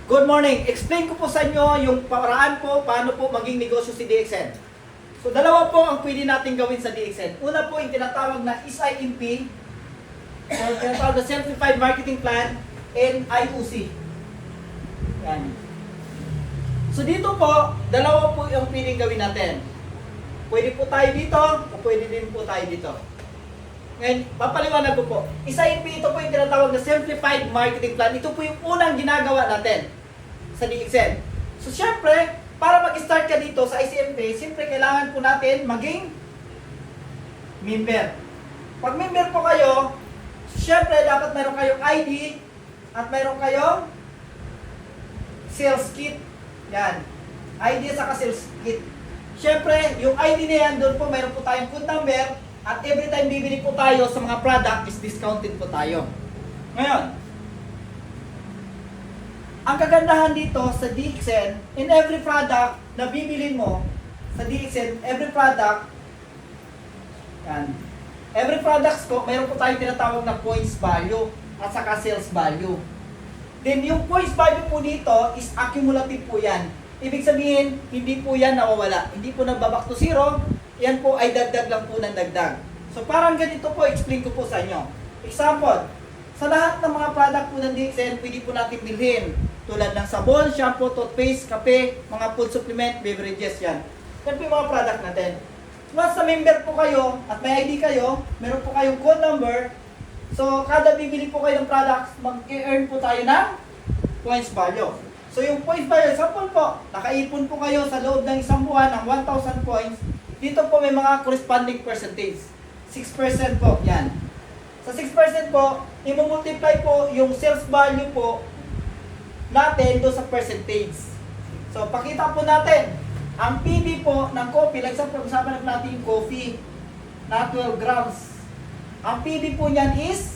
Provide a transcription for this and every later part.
Good morning. Explain ko po sa inyo yung paraan po paano po maging negosyo si DXN. So dalawa po ang pwede natin gawin sa DXN. Una po yung tinatawag na SIMP, yung tinatawag na Simplified Marketing Plan, and IOC. Yan. So dito po, dalawa po yung pwedeng gawin natin. Pwede po tayo dito, o pwede din po tayo dito. Ngayon, papaliwanag ko po. SIMP, ito po yung tinatawag na Simplified Marketing Plan. Ito po yung unang ginagawa natin sa DXN. So, syempre, para mag-start ka dito sa SIMP, siyempre kailangan po natin maging member. Pag member po kayo, syempre, dapat mayroon kayong ID at mayroon kayong sales kit. Yan. ID at saka sales kit. Syempre, yung ID na yan, doon po mayroon po tayong code number. At every time bibili po tayo sa mga product is discounted po tayo. Ngayon, ang kagandahan dito sa DXN, in every product na bibili mo sa DXN, every product, yan, every products ko, mayroon po tayong tinatawag na points value at saka sales value. Then yung points value po dito is accumulative po yan. Ibig sabihin, hindi po yan nawawala. Hindi po nagbaback to zero. Yan po ay dagdag lang po ng dagdag. So parang ganito po, explain ko po sa inyo. Example, sa lahat ng mga product po ng DXN, pwede po natin bilhin. Tulad ng sabon, shampoo, toothpaste, kape, mga food supplement, beverages yan. Yan po yung mga product natin. Once sa member po kayo at may ID kayo, meron po kayong code number. So kada bibili po kayo ng products, mag-earn po tayo ng points value. So yung points value, example po, nakaipon po kayo sa loob ng isang buwan ng 1,000 points. Dito po may mga corresponding percentage. 6% po, yan. Sa 6% po, i-multiply po yung sales value po natin doon sa percentage. So, pakita po natin. Ang PB po ng coffee, like sa pag-usapan natin yung coffee na 12 grams. Ang PB po niyan is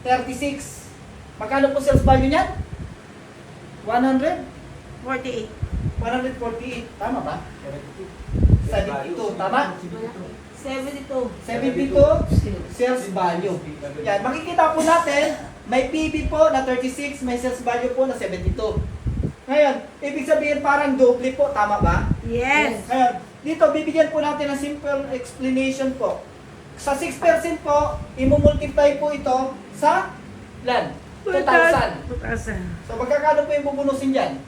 36. Magkano po sales value niyan? 100? 48. 148. Tama ba? 72. Tama? 72. 72 sales value. Yan, makikita po natin, may PB po na 36, may sales value po na 72. Ngayon, ibig sabihin parang doble po, tama ba? Yes. Ngayon, dito bibigyan po natin ng simple explanation po. Sa 6% po, i-multiply po ito sa ilan? 2,000. 2,000. So magkakano po yung bubunusin dyan?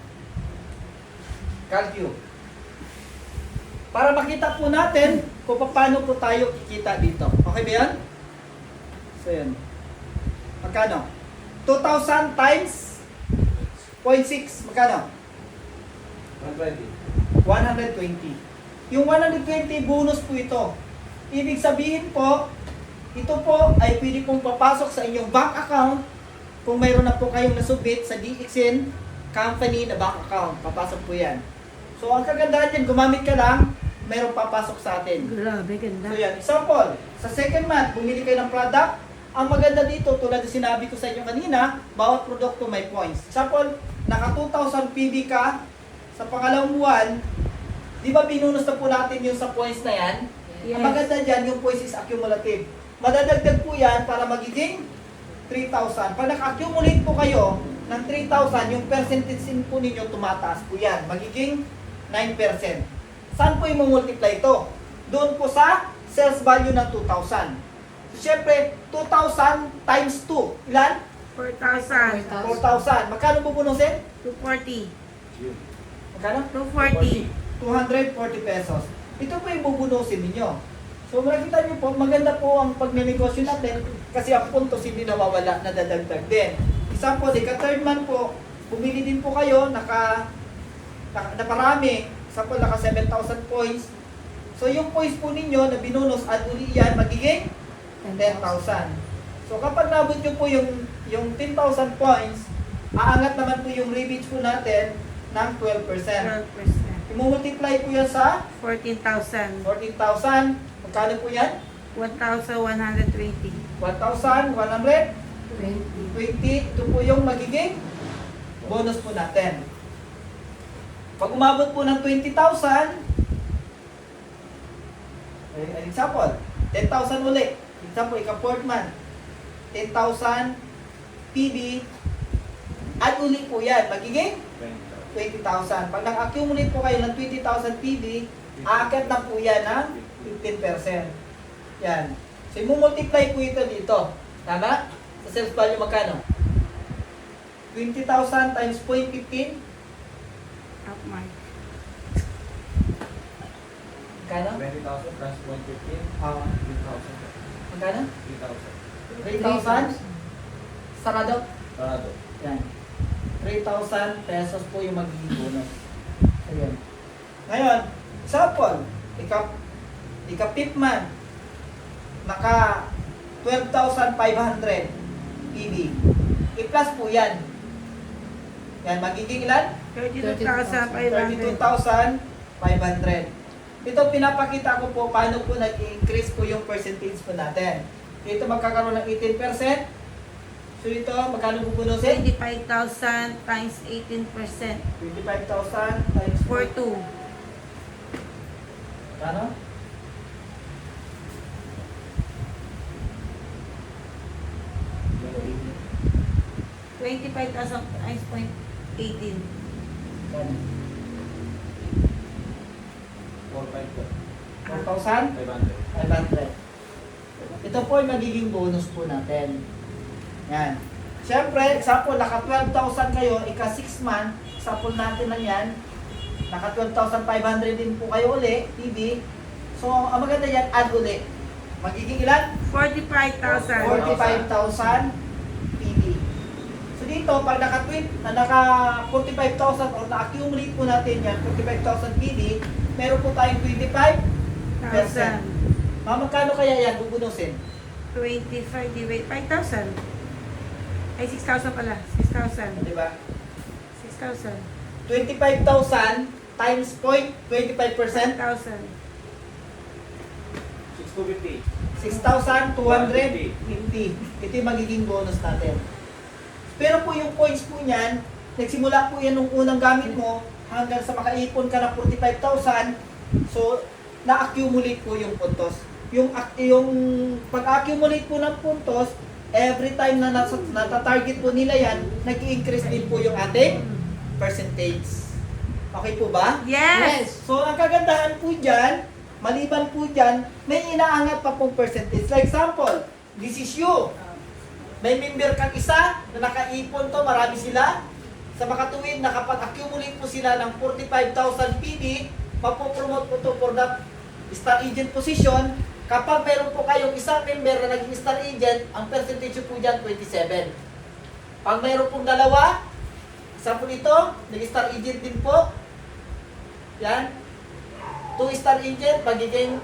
Calculate. Para makita po natin kung paano po tayo kikita dito. Okay ba yan? So yan. Magkano? 2,000 times 0.6. Magkano? 120. Yung 120 bonus po ito. Ibig sabihin po, ito po ay pwede pong papasok sa inyong bank account kung mayroon na po kayong nasubmit sa DXN company na bank account. Papasok po yan. So ang kagandahan dyan, gumamit ka lang, mayroong papasok sa atin. Grabe, ganda. So yan, example, sa second month, bumili kayo ng product, ang maganda dito, tulad na sinabi ko sa inyo kanina, bawat produkto may points. Example, naka 2,000 PB ka, sa pangalawang buwan, di ba binunus na po natin yung sa points na yan? Yes. Ang maganda dyan, yung points is accumulative. Madadagdag po yan para magiging 3,000. Pag naka-accumulate po kayo ng 3,000, yung percentage po ninyo tumataas po yan. Magiging 9%. Saan po i-multiply ito? Doon po sa sales value ng 2,000. So, syempre, 2,000 times 2. Ilan? 4,000. 4,000. Magkano bubunusin? 240. Magkano? 240. 240 pesos. Ito po yung bubunusin ninyo. So makikita niyo po, maganda po ang pagnenegosyo natin kasi ang puntos hindi nawawala, nadadagdag din. Example, third month po, bumili din po kayo, naparami. Example, naka 7,000 points. So yung points po ninyo na binunus, add uli yan, magiging 10,000. So kapag nabot nyo po yung 10,000 points, aangat naman po yung rebate po natin ng 12%. 12%. I-multiply po yan sa 14,000. 14,000. Magkano po yan? 1,120. 1,120. Ito po yung magiging bonus po natin. Pag umabot po ng 20,000, example, 10,000 ulit. Example, ika-4th month. 10,000 PB, Add uli po yan. Magiging 20,000. Pag nag-accumulate po kayo ng 20,000 PV, aakyat na po yan ng 15%. Yan. So, i-multiply po ito dito. Tama? Sa sales value magkano? 20,000 times 0.15. Up my. Magkano? 20,000 plus 115, Ah, 3,000. magkano? 3,000. 3,000? Sarado? Parado. Yan. 3,000 pesos po yung magiging bonus. Ayan. Ngayon, example, ika-fifth month, naka 12,500 PV. I-plus po yan. Yan, magiging ilan? 32,500. 32,500. Ito pinapakita ko po paano po nag-increase po yung percentage po natin. Dito magkakaroon ng 18%. So ito, magkano bubunusin? 25,000 times 18%. 25,000 times 42. Ano? Yung 25,000 times 0.18. Ano? 4,500 po. 4,500. 500. Ito po ay magiging bonus po natin. Yan. Siyempre, example, naka 12,000 kayo, ika 6 month, example natin lang yan, naka 12,500 din po kayo uli, PV. So, ang maganda yan, add uli. Magiging ilan? 45,000. 45,000 PV. So dito, pag naka 45,000 or na-accumulate po natin yan, 45,000 PV, meron po tayong 25%. 1,000. Magkano kaya yan bubunusin? 25 divided 5,000. Ay, 6,000 pala. 6,000. Di ba? 6,000. 25,000 times 0.25%, 1,000. 6,250. 6,250. Ito yung magiging bonus natin. Pero po yung coins po niyan, nagsimula po yan nung unang gamit mo hanggang sa makaipon ka ng 45,000. So, na-accumulate po yung puntos. Yung pag-accumulate po ng puntos, every time na nata-target po nila yan, nag-i-increase din po yung ating percentage. Okay po ba? Yes! So, ang kagandahan po dyan, maliban po dyan, may inaangat pa pong percentage. Like example, this is you. May member kang isa na nakaipon to, marami sila. Sa makatuwid, nakapag-accumulate po sila ng 45,000 PV, mapopromote po to for that star agent position. Kapag meron po kayong isang member na naging star agent, ang percentage po dyan, 27. Pag meron pong dalawa, isa po nito, naging star agent din po. Yan. 2 star agent, magiging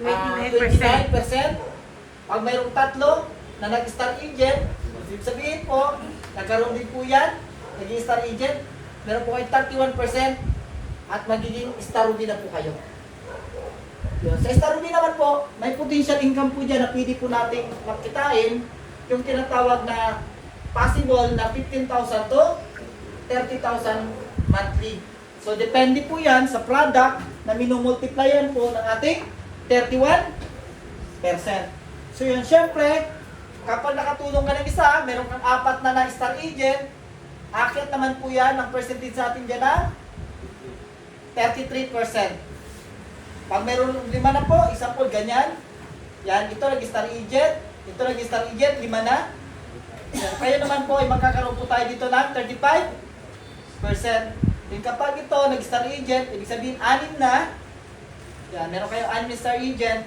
29%. 29%. Pag mayroong tatlo na nag-star agent, ibig sabihin po, nagkaroon din po yan, naging star agent, meron po kayo 31% at magiging star ruby na po kayo. Yun. Sa star ruby naman po, may potential income po dyan na pwede po nating magkitain, yung tinatawag na possible na 15,000 to 30,000 monthly. So, depende po yan sa product na minumultiplyan po ng ating 31%. So, yun, syempre, kapag nakatulong ka ng isa, meron kang 4 na na-star agent, akyat naman po yan, ang percentage sa atin dyan na 33%. Pag meron 5 na po, example, ganyan, yan, ito nag-star agent, ito nag-star agent, 5 na. Yan, kayo naman po ay magkakaroon po tayo dito ng 35%. Yung kapag ito, nag-star agent, ibig sabihin 6 na. Yan, meron kayo 6 star agent.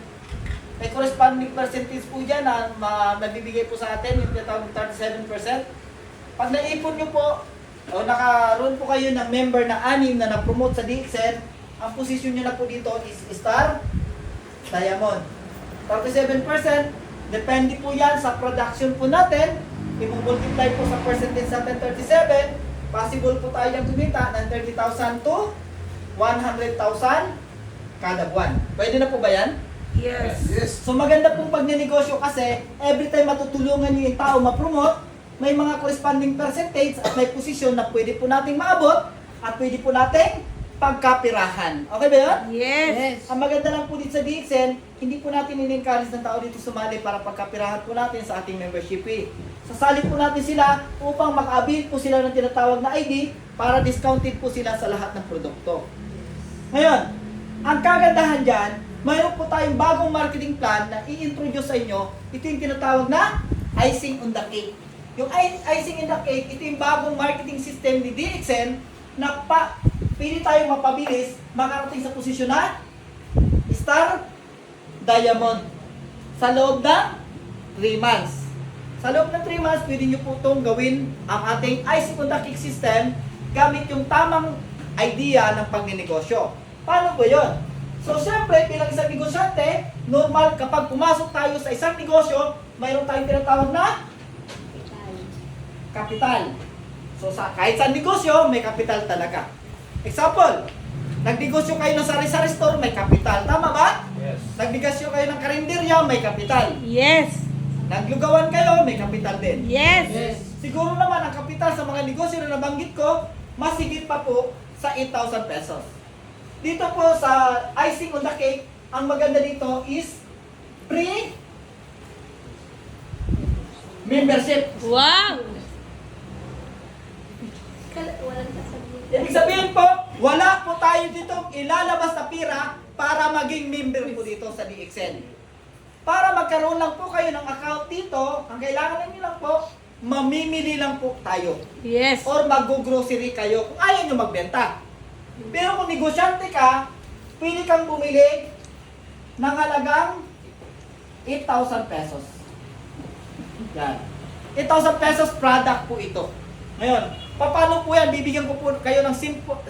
May corresponding percentage po dyan na mabibigay po sa atin, yung tinatawag ng 37%. Pag naipon nyo po, o nakaroon po kayo ng member na 6 na na-promote sa DXN, ang position nyo na po dito is star diamond. 37%, depende po yan sa production po natin. I-multiply po sa percentage natin 37%. Possible po tayo yung kumita ng 30,000 to 100,000 kada buwan. Pwede na po ba yan? Yes. So maganda pong pagnenegosyo kasi every time matutulungan nyo yung tao ma-promote, may mga corresponding percentage at may posisyon na pwede po nating maabot at pwede po nating pagkapirahan. Okay ba yun? Yes. Ang maganda lang po dito sa DXN, hindi po natin in-encourage ng tao dito sumali para pagkapirahan po natin sa ating membership fee. Sasali po natin sila upang maka-avail po sila ng tinatawag na ID para discounted po sila sa lahat ng produkto. Ngayon, ang kagandahan dyan, mayroon po tayong bagong marketing plan na i-introduce sa inyo. Ito yung tinatawag na icing on the cake. Yung icing on the cake, ito yung bagong marketing system ni DXN na pili tayong mapabilis makarating sa posisyon na Star Diamond sa loob ng 3 months. Sa loob ng 3 months, pwede nyo po itong gawin ang ating icing on the cake system gamit yung tamang idea ng pagninegosyo. Paano po yun? So, syempre, bilang isang negosyante, normal kapag pumasok tayo sa isang negosyo, mayroon tayong tinatawag na kapital. So, kahit sa negosyo, may kapital talaga. Example, nagnegosyo kayo ng sari-sari store, may kapital. Tama ba? Yes. Nagnegosyo kayo ng karinderya, may kapital. Yes. Naglugawan kayo, may kapital din. Yes. Siguro naman ang kapital sa mga negosyo na nabanggit ko, mas higit pa po sa 8,000 pesos. Dito po sa icing on the cake, ang maganda dito is free membership. Wow. Ibig sabihin po, wala po tayo dito ilalabas na pira para maging member po dito sa DXN. Para magkaroon lang po kayo ng account dito, ang kailangan niyo lang po, mamimili lang po tayo. Yes. Or mag-grocery kayo kung ayaw nyo magbenta. Pero kung negosyante ka, pwede kang bumili ng halagang 8,000 pesos. Yan. 8,000 pesos product po ito. Ngayon, paano po yan? Bibigyan ko po kayo ng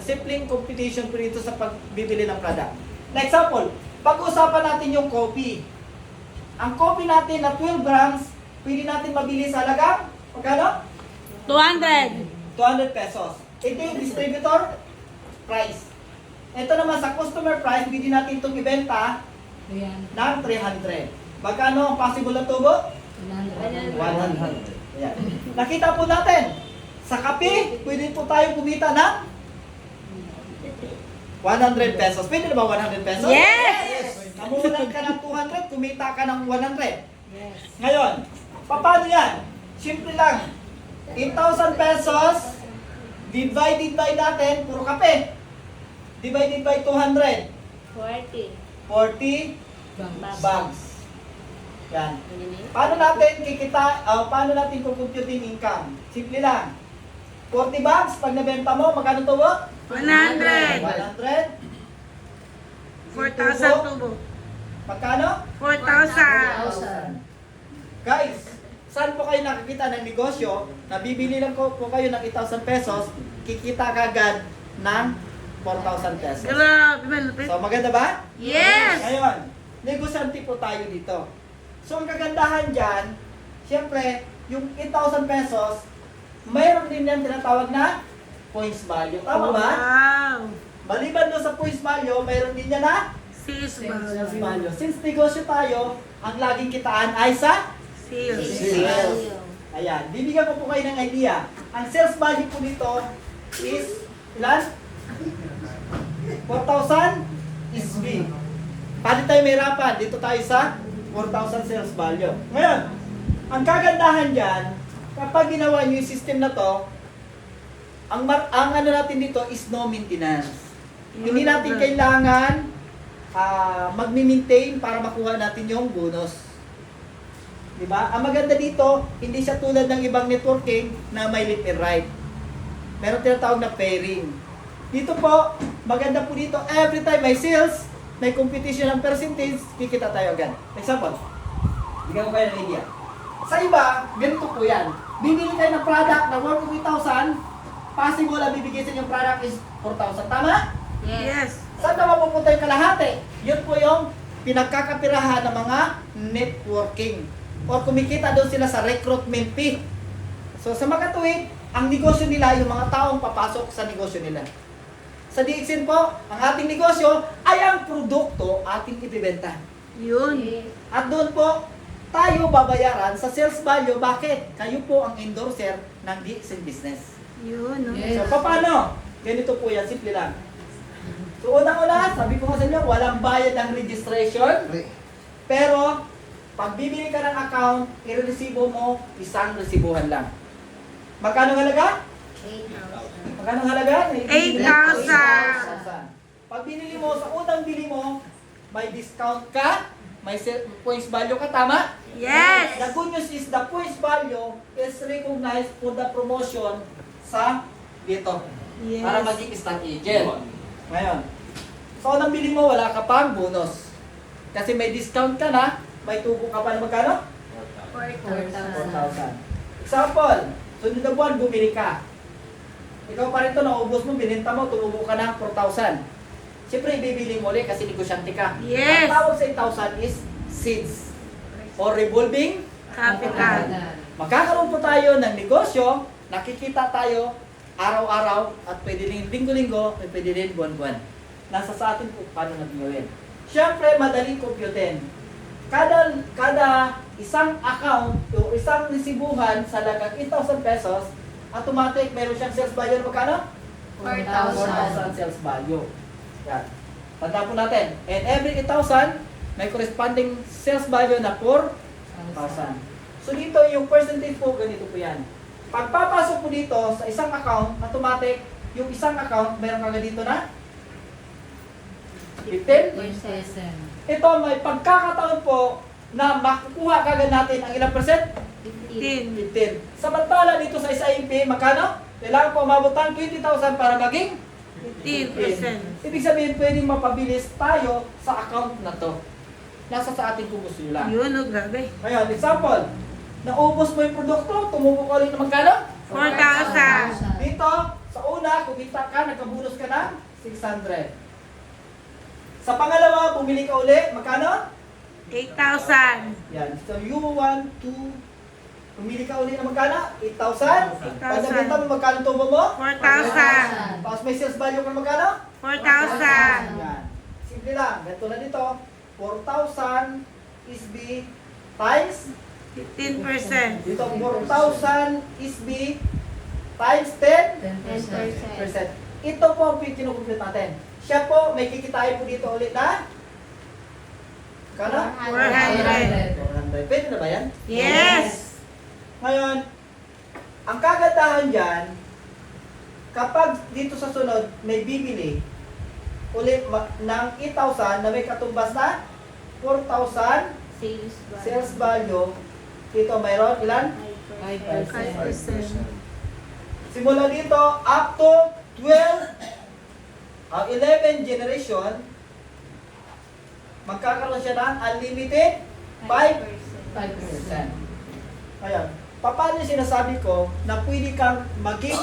simpleng competition po dito sa pagbibili ng product. Na example, pag-usapan natin yung coffee. Ang coffee natin na 12 grams, pwede natin mabili sa halagang, magkano? 200. 200 pesos. Ito yung distributor price. Ito naman sa customer price, pwede natin itong ibenta ng 300. Magkano ang possible na tubo? 100. Ayan. Nakita po natin, sa kape, pwede po tayo kumita ng 100 pesos. Pwede na ba 100 pesos? Yes! Namulan ka ng 200, kumita ka ng 100. Ngayon, paano yan? Simple lang. 8,000 pesos divided by natin, puro kape. Divided by 200. 40 bags. Yan. Paano natin paano natin kukumpute yung income? Simple lang. 40 bags, pag nabenta mo, magkano tubo? 100. 100. 4,000 tubo. Magkano? 4,000. Guys, saan po kayo nakikita ng negosyo na bibili lang po kayo ng 8,000 pesos, kikita ka agad ng 4,000 pesos. Grabe, malupit. So maganda ba? Yes! Ngayon, negosyante po tayo dito. So ang kagandahan dyan, siyempre, yung 8,000 pesos, mayroon din yan tinatawag na points value. Tama ba? Wow. Maliban doon sa points value, mayroon din yan na Sales sales value. value. Since negosyo tayo, ang laging kitaan ay sa Sales. sales. Ayan, bibigyan ko po kayo ng idea. Ang sales value po dito is ilan? 4,000 is B. Paano tayo mahirapan? Dito tayo sa 4,000 sales value. Ngayon, ang kagandahan dyan, kapag ginawa nyo yung system na to, ang ano natin dito is no maintenance. Hindi natin kailangan magmi-maintain para makuha natin yung bonus. Diba? Ang maganda dito, hindi siya tulad ng ibang networking na may lift and right. Meron tinatawag na pairing. Dito po, maganda po dito, every time may sales, may competition ng percentage, kikita tayo agad. Example, bigyan ko kayo ng idea. Sa iba, ganito po yan. Bibili kayo ng product na worth 3,000, possible na bibigay sa inyong product is 4,000. Tama? Yes. Saan na mapupunta yung kalahati? Yun po yung pinagkakapirahan ng mga networking. O kumikita doon sila sa recruitment fee. So sa makatuwid, ang negosyo nila, yung mga taong papasok sa negosyo nila. Sa DXN po, ang ating negosyo ay ang produkto ating ibibenta. Yun. At doon po, tayo babayaran sa sales value. Bakit? Kayo po ang endorser ng DXN business. Yun, no? So paano? Ganito po yan, simple lang. So unang-una, sabi ko nga sa inyo, walang bayad ng registration. Pero, pag bibili ka ng account, i-resibo mo, isang resibuhan lang. Magkano halaga? 8,000. Magkano halaga? 8,000. 8,000. Pag binili mo, sa unang bili mo, may discount ka, may points value ka, tama? Yes. The good news is the points value is recognized for the promotion sa dito. Yes. Para maging stock agent. Ngayon, sa unang bili mo, wala ka pang bonus. Kasi may discount ka na, may tubo ka pa na magkano? 4,000. 4,000. Example, sunod na buwan, bumili ka. Ikaw pa rin ito, naubos mo, binenta mo, tumubo ka ng 4,000. Siyempre, ibibili mo ulit kasi negosyante ka. Yes. Ang tawag sa 8,000 is seeds or revolving. Capital. Magkakaroon po tayo ng negosyo, nakikita tayo araw-araw at pwede rin linggo-linggo, at pwede rin buwan-buwan. Nasa sa atin po paano natin gawin. Siyempre, madaling computin. Kada isang account o isang resibuhan sa lagang 8,000 pesos, automatic meron siyang sales value na magkano? 4,000 sales value. Yan. Tanda po natin. And every 8,000, may corresponding sales value na 4,000. So dito yung percentage po, ganito po yan. Pagpapasok po dito sa isang account, automatic, yung isang account, meron kagad dito na 15. Ito may pagkakataon po na makukuha kagad natin ang ilang percent? 15. 15. Samantala dito sa SIP, magkano? Kailangan po umabot ng 20,000 para maging 15%. Ibig sabihin, pwedeng mapabilis tayo sa account na to. Nasa sa ating kung gusto nyo lang. Yun, oh, grabe. Ngayon, example, naubos mo yung produkto, tumubo ka ulit na magkano? 4,000. Dito, sa una, kumita ka, nagkabonus ka ng 600. Sa pangalawa, bumili ka ulit, magkano? 8,000. Yan. So, you want to pumili ka ulit na magkano? 8,000. Pag nabenta mo, magkano tubo mo? 4,000. Tapos may sales value ka magkano? 4,000. Yan. Simple lang. Ganito na dito. 4,000 is B times 15%. dito 4,000 is B times 10%. 10%. Ito po ang kinukumplit natin. Siya po, may kikitain po dito ulit na kano? 400. 400. Pwede na ba yan? Yes. Ngayon, ang kagandahan dyan, kapag dito sa sunod may bibili ulit ng 8,000 na may katumbas na 4,000 sales value, dito mayroon ilan? 5%. Simula dito up to 12, ang 11 generation, magkakaroon siya ng unlimited 5%. Ayan. Paano yung sinasabi ko na pwede kang maging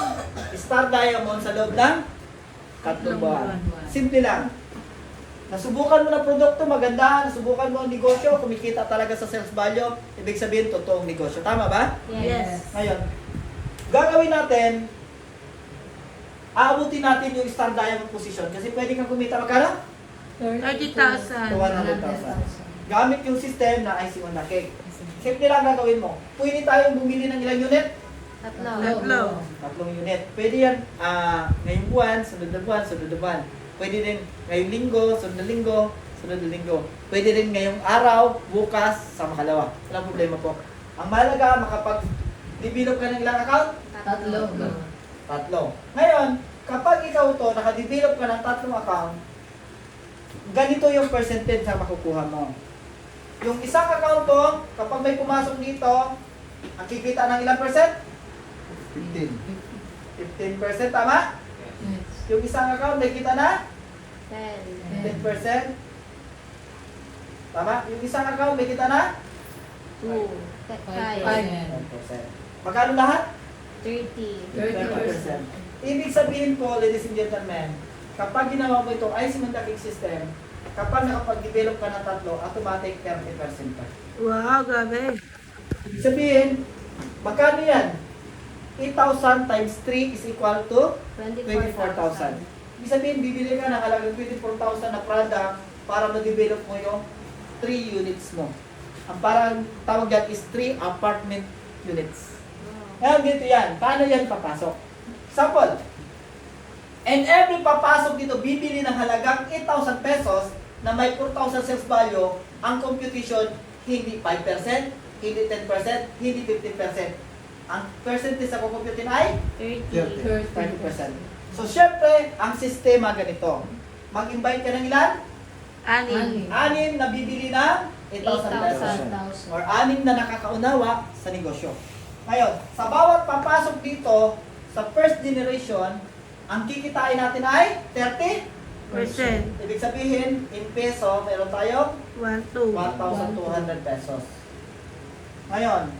Star Diamond sa loob ng 3 buwan? Simple lang. Nasubukan mo na produkto, maganda. Nasubukan mo ang negosyo, kumikita talaga sa sales value. Ibig sabihin, totoong negosyo. Tama ba? Yes. Ngayon, gagawin natin, aabutin natin yung Star Diamond position. Kasi pwede kang kumita magkano? 30,000. 100,000. Gamit yung system na IC on the cake. Simple lang gagawin mo. Pwede tayong bumili ng ilang unit? 3. 3 unit. Pwede yan ngayong buwan, sunod na buwan, sunod na buwan. Pwede rin ngayong linggo, sunod na linggo, sunod na linggo. Pwede rin ngayong araw, bukas, sa makalawa. Walang problema po. Ang mahalaga, makapag-develop ka ng ilang account? 3. Ngayon, kapag ikaw to, naka-develop ka ng 3 account, ganito yung percentage na makukuha mo. Yung isang account to, kapag may pumasok dito, ang kikita ng ilang percent? 15%, tama? Yung isang account, may kita na? 10%. Tama? Yung isang account, may kita na? 5. 10%. Magkano lahat? 30%. Ibig sabihin po, ladies and gentlemen, kapag ginawa mo itong IC Montaking system, kapag nakapag-develop ka ng 3, automatic 30% pa. Wow, grabe. Ibig sabihin, magkano yan? 8,000 times 3 is equal to 24,000. Ibig sabihin, bibili ka ng halagang 24,000 na product para ma-develop mo yung 3 units mo. Ang parang tawag yan is 3 apartment units. Ngayon, dito yan. Paano yan papasok? Example, And every papasok dito, bibili ng halagang 8,000 pesos na may 4,000 sales value, ang computation, hindi 5%, hindi 10%, hindi 15%. Ang percentage sa kukumputin ay 30. 30%. So, syempre, ang sistema ganito. Mag-invite ka ng ilan? Anim. 6 na bibili ng 8,000 pesos. 8,000. Or 6 na nakakaunawa sa negosyo. Ngayon, sa bawat papasok dito, sa first generation, ang kikitain natin ay 30%. Ibig sabihin, in peso, meron tayong 1,200 pesos. Ngayon,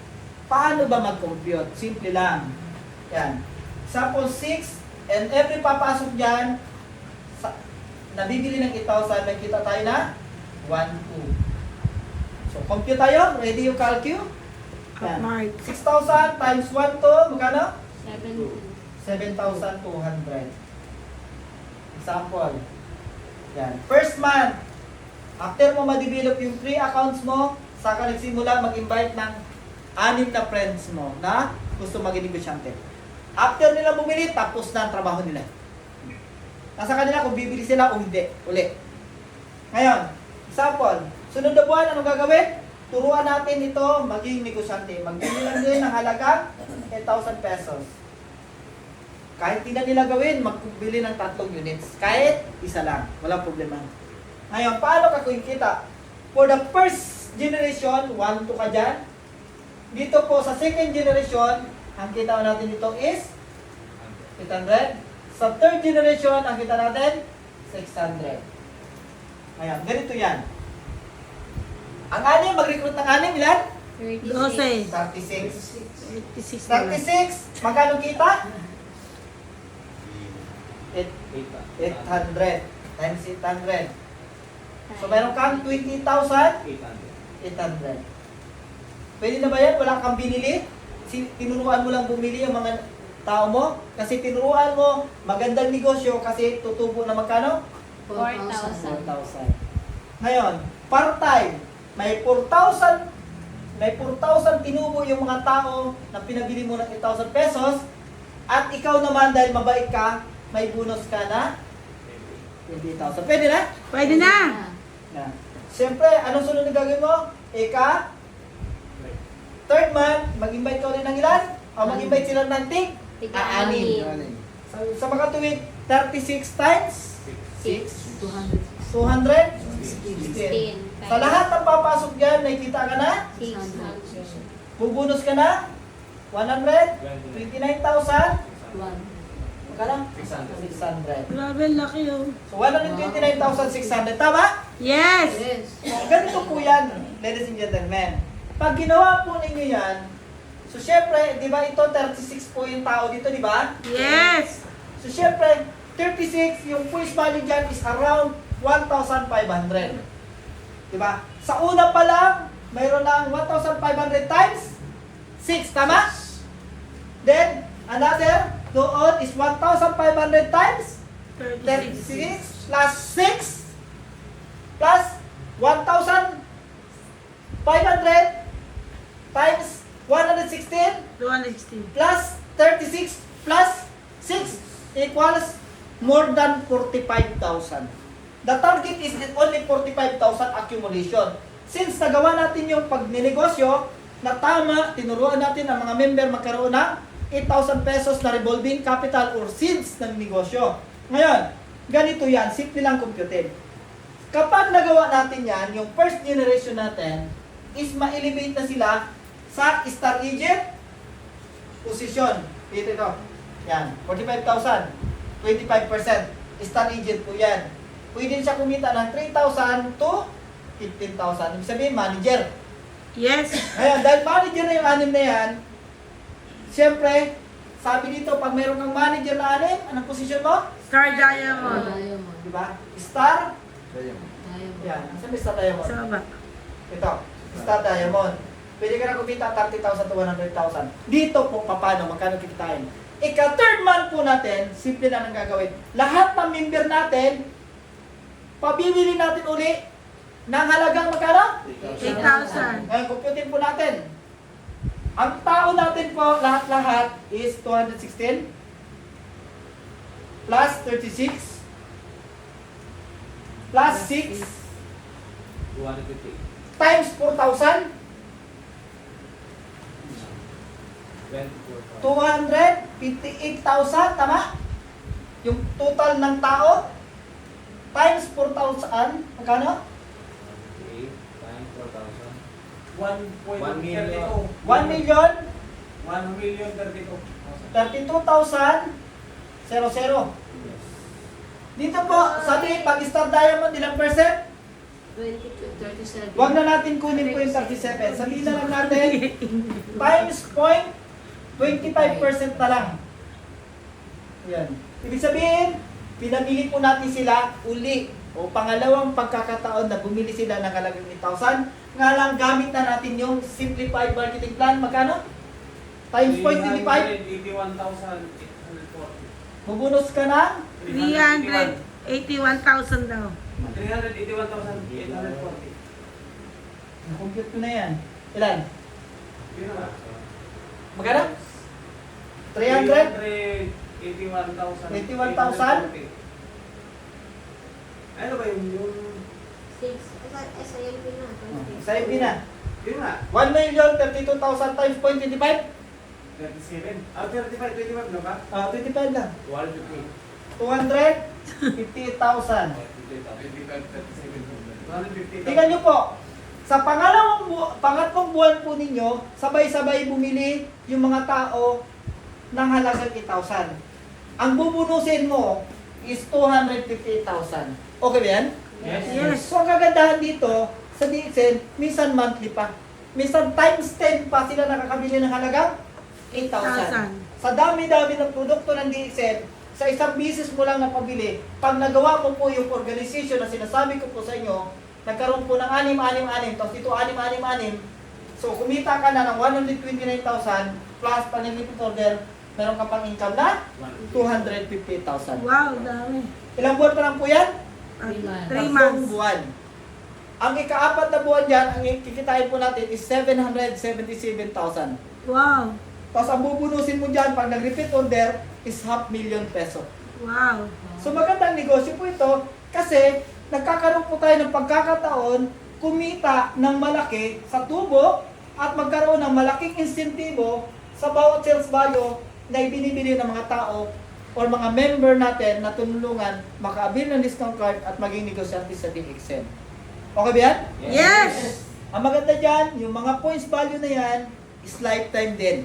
paano ba mag-compute? Simple lang. Yan. Sample 6, and every papasok dyan, nabibili ng 8,000, may kita tayo na 1,200. So, compute tayo. Ready yung calculate? Yan. Mark. 6,000 times 1 to, magkano? 70. 7,200. Example. Yan. First month, after mo ma-develop yung 3 accounts mo, saka nagsimula mag-invite ng 6 na friends mo na gusto maging negosyante. After nila bumili, tapos na ang trabaho nila. Nasa kanila kung bibili sila o hindi. Uli. Ngayon, example, sunod na buwan, anong gagawin? Turuan natin ito maging negosyante. Magbili lang din ng halagang 8,000 pesos. Kahit hindi na nila gawin, magbili ng 3 units. Kahit isa lang. Walang problema. Ngayon, paano ka kita? For the first generation, 1, 2 ka dyan. Dito po sa second generation, ang kita natin dito is 800. Sa third generation, ang kita natin 600. Ngayon, ganito yan. Ang 6, mag-recruit ng 6, ilan? 12. 36. 56. 36, magkano kita? 800 times 800. So, meron kang 20,800. Pwede na ba yan? Wala kang binili? Tinuruan mo lang bumili yung mga tao mo? Kasi tinuruan mo, magandang negosyo kasi tutubo na magkano? 4,000. 4,000. Ngayon, part-time, may 4,000 tinubo yung mga tao na pinabili mo ng 8,000 pesos at ikaw naman dahil mabait ka, may bonus ka na 20,000. Pwede na? Pwede na. Na. Siyempre, anong sunod na gagawin mo? Third month, mag-invite ka ulit ng ilan? O mag-invite sila ng tig? Tig-anim. Sa mga tuwid, 36 times 6, 216. Sa lahat ng papasok dyan, may kita ka na? 600. Bubunus ka na? 129,000? Magkano? 600. Grabe, laki yun. So, 129,600. Tama? Yes. So, ganito po yan, ladies and gentlemen. Pag ginawa po ninyo yan, so syempre, di ba ito 36 po yung tao dito, di ba? Yes. So syempre, 36, yung face value dyan is around 1,500. Di ba? Sa una pa lang, mayroon ng 1,500 times 6, tama? Then, another doon is 1,500 times 36 plus 6 plus 1,500 times 116 216. plus 36 plus 6 equals more than 45,000. The target is only 45,000 accumulation. Since nagawa natin yung pagninegosyo na tama, tinuruan natin ang mga member magkaroon ng 8,000 pesos na revolving capital or seeds ng negosyo. Ngayon, ganito yan, simple lang computed. Kapag nagawa natin yan, yung first generation natin is ma-elevate na sila sa star agent position. Dito ito. Yan, 45,000. 25%. Star agent po yan. Pwede siya kumita ng 3,000 to 15,000. Ibig sabihin, manager. Yes. Ngayon, dahil manager na yung 6 na yan, siyempre, sabi dito, pag meron kang manager na 6, anong position mo? Star Diamond. Diba? Star? Yan. Sabi Star Diamond. Sa baba. Ito, Star Diamond. Pwede ka na kumita 30,000 to 100,000. Dito po, paano? Magkano kikitain? Ika-third month po natin, simple lang ang gagawin. Lahat ng member natin, pabibili natin uli ng halagang magkano? 8,000. Ngayon, computin po natin. Ang tao natin po, lahat-lahat is 216. plus 36 plus 6 250. times 4,000, 24,000. 258,000, tama? Yung total ng tao times 4,000, magkano? 8 times 4,000. 1 million. 1,000,032,000. 00. Dito po, sabi, pag Star Diamond, ilang percent? 22, 37. Huwag na natin kunin po yung 37. Sabihin na lang natin, times 0.25% na lang. Yan. Ibig sabihin, pinamili po natin sila uli o pangalawang pagkakataon na bumili sila ng halagang 8,000. Nga lang, gamit na natin yung Simplified Marketing Plan. Magkano? Times 0.25. 81,840. Bubunus ka na 381,000 daw. 381,840. na-compute ko na yan. Ilan? Yun na. Magkano? 300? 81,000. Ano ba yung 6. SIMP na. Sa IB na. yun nga, 1,032,000 times 0.25? 37. 35, 25 na ba? 25 lang. 150. 258,000. 150. Tingnan nyo po, sa pangatlong buwan po ninyo, sabay-sabay bumili yung mga tao ng halagang 8,000. Ang bubunusin mo is 258,000. Okay ba yan? Yes. So ang kagandahan dito, sa DXN, minsan monthly pa. Minsan times 10 pa sila nakakabili ng halagang 8,000. Sa dami-dami ng produkto ng DXN, sa isang business mo lang napabili, pag nagawa mo po yung organization na sinasabi ko po sa inyo, nagkaroon po ng 6-6-6, tapos ito 6-6-6, so kumita ka na ng 129,000 plus panilipit order, meron ka pang income na 250,000. Wow, dami. Ilang buwan pa lang po yan? 3 Tatlong months. buwan. Ang ika-4 na buwan dyan, ang kikitain po natin is 777,000. Wow. Tapos ang bubunusin mo dyan, pag nag-repeat order, is 500,000 peso. Wow. So magandang negosyo po ito kasi nagkakaroon po tayo ng pagkakataon kumita ng malaki sa tubo at magkaroon ng malaking insentibo sa bawat sales value na ibinibili ng mga tao or mga member natin na tunulungan makaabil ng discount card at maging negosyante sa DXN. Okay ba yan? Yes. Ang maganda dyan, yung mga points value na yan is lifetime din.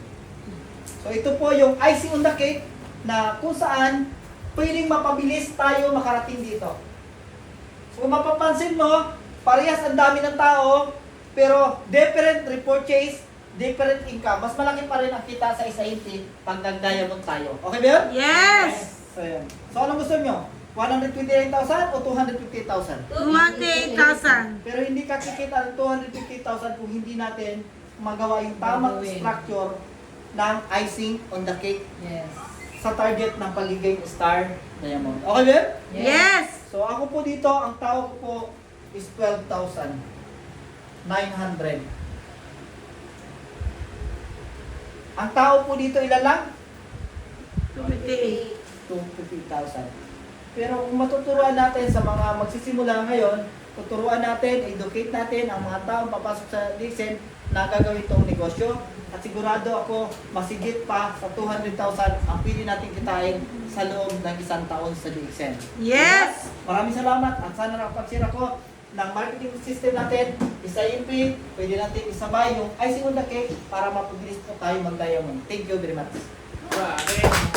So ito po yung icing on the cake na kung saan pwedeng mapabilis tayo makarating dito. So kung mapapansin mo, parehas ang dami ng tao, pero different repurchase, different income. Mas malaki pa rin ang kita sa SIMP pag nag-diamond tayo. Okay ba yun? Yes. So yun. So anong gusto nyo? 129,000 o 250,000? 208,000. Pero hindi ka kikita ng 250,000 kung hindi natin magawa yung tamang structure ng icing on the cake Yes. sa target ng pagiging Star Diamond. Okay ba? Yes. So ako po dito, ang tao ko po is 12,900. Ang tao po dito ilan lang? 28. 250,000. Pero kung matuturuan natin sa mga magsisimula ngayon, tuturuan natin, educate natin ang mga taong papasok sa DXN na gagawin itong negosyo. At sigurado ako, masigit pa sa 200,000 ang pili natin kitain sa loob ng isang taon sa DXN. Yes. Maraming salamat at sana nakapag-share ako ng marketing system natin, SIMP, pwede natin isabay yung icing on the cake para mapabilis po tayo mag-diamond. Thank you very much.